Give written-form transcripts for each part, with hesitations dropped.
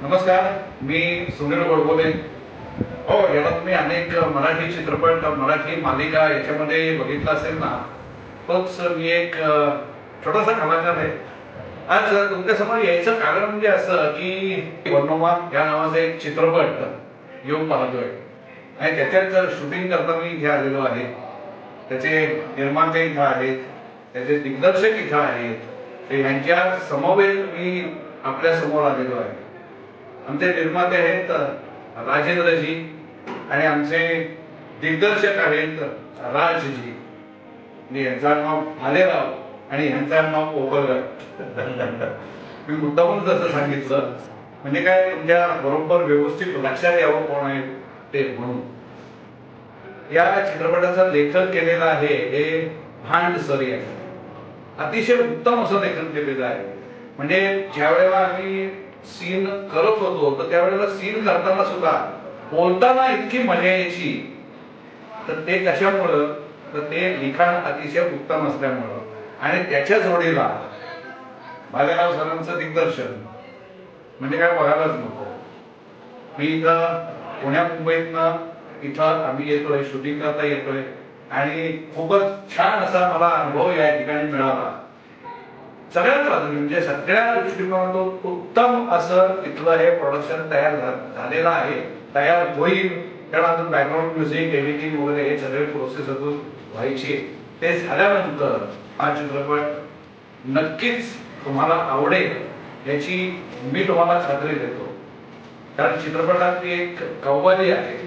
नमस्कार, मी सुनील गोडबोले. हो, याला तुम्ही अनेक मराठी चित्रपट, मराठी मालिका याच्यामध्ये बघितलं असेल ना. तोच मी एक छोटासा कलाकार आहे. आज तुमच्यासमोर यायचं कारण म्हणजे असं की वर्णोमा या नावाचा एक चित्रपट येऊन पाहतोय आणि त्याच्यात शूटिंग करताना मी इथे आलेलो आहे. त्याचे निर्माते इथं आहेत, त्याचे दिग्दर्शक इथं आहेत. ह्यांच्या समवेत मी आपल्या समोर आलेलो आहे. आमचे निर्माते आहेत राजेंद्रजी आणि आमचे दिग्दर्शक आहेत राजजी. यांचं नाव भालेराव आणि यांचं नाव कोपरकर. मी मुद्दामून जसं सांगितलं म्हणजे काय तुमच्या बरोबर व्यवस्थित लक्षात यावं कोण आहे ते म्हणून. या चित्रपटाचं लेखन केलेलं आहे हे भांड सर यांनी. अतिशय उत्तम असं लेखन केलेलं आहे. म्हणजे ज्या वेळेला आम्ही सीन करत होतो तर त्यावेळेला सीन करताना सुद्धा बोलताना इतकी मजा यायची. तर ते कशामुळं, तर ते लिखाण अतिशय उत्तम असल्यामुळं आणि त्याच्या जोडीला भालेराव सरांचं दिग्दर्शन म्हणजे काय बघायलाच नको. मी इथं पुण्या मुंबईतनं इथं आम्ही येतोय, शूटिंग करता येतोय आणि खूपच छान असा मला अनुभव या ठिकाणी मिळाला. सगळ्यात म्हणजे सगळ्या दृष्टिकोनातून उत्तम असं इथलं हे प्रोडक्शन तयार झालेलं आहे, तयार होईल. कारण अजून बॅकग्राऊंड म्युझिक, एडिटिंग वगैरे हे सगळे प्रोसेस अजून व्हायचे. ते झाल्यानंतर हा चित्रपट नक्कीच तुम्हाला आवडेल याची मी तुम्हाला खात्री देतो. कारण चित्रपटात एक कव्वाली आहे,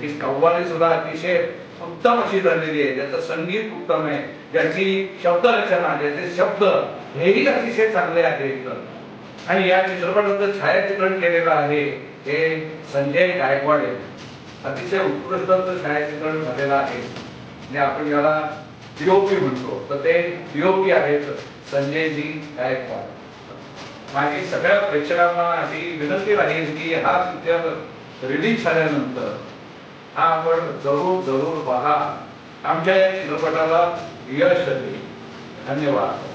ती कव्वाली सुद्धा अतिशय उत्तम अशी झालेली आहे. ज्याचं संगीत उत्तम आहे, ज्याची शब्दरचना, ज्याचे शब्द हेही अतिशय चांगले आहेत. आणि या चित्रपटाचं छायाचित्रण केलेलं आहे हे संजय गायकवाड. अतिशय उत्कृष्ट छायाचित्रण झालेलं आहे. म्हणजे आपण याला पीओपी म्हणतो, तर ते पीओपी आहेत संजयजी गायकवाड. माझी सगळ्या प्रेक्षकांना अशी विनंती राहील की हा पिक्चर रिलीज झाल्यानंतर हा आपण जरूर जरूर पहा. आमच्या या चित्रपटाला यश देईल. धन्यवाद.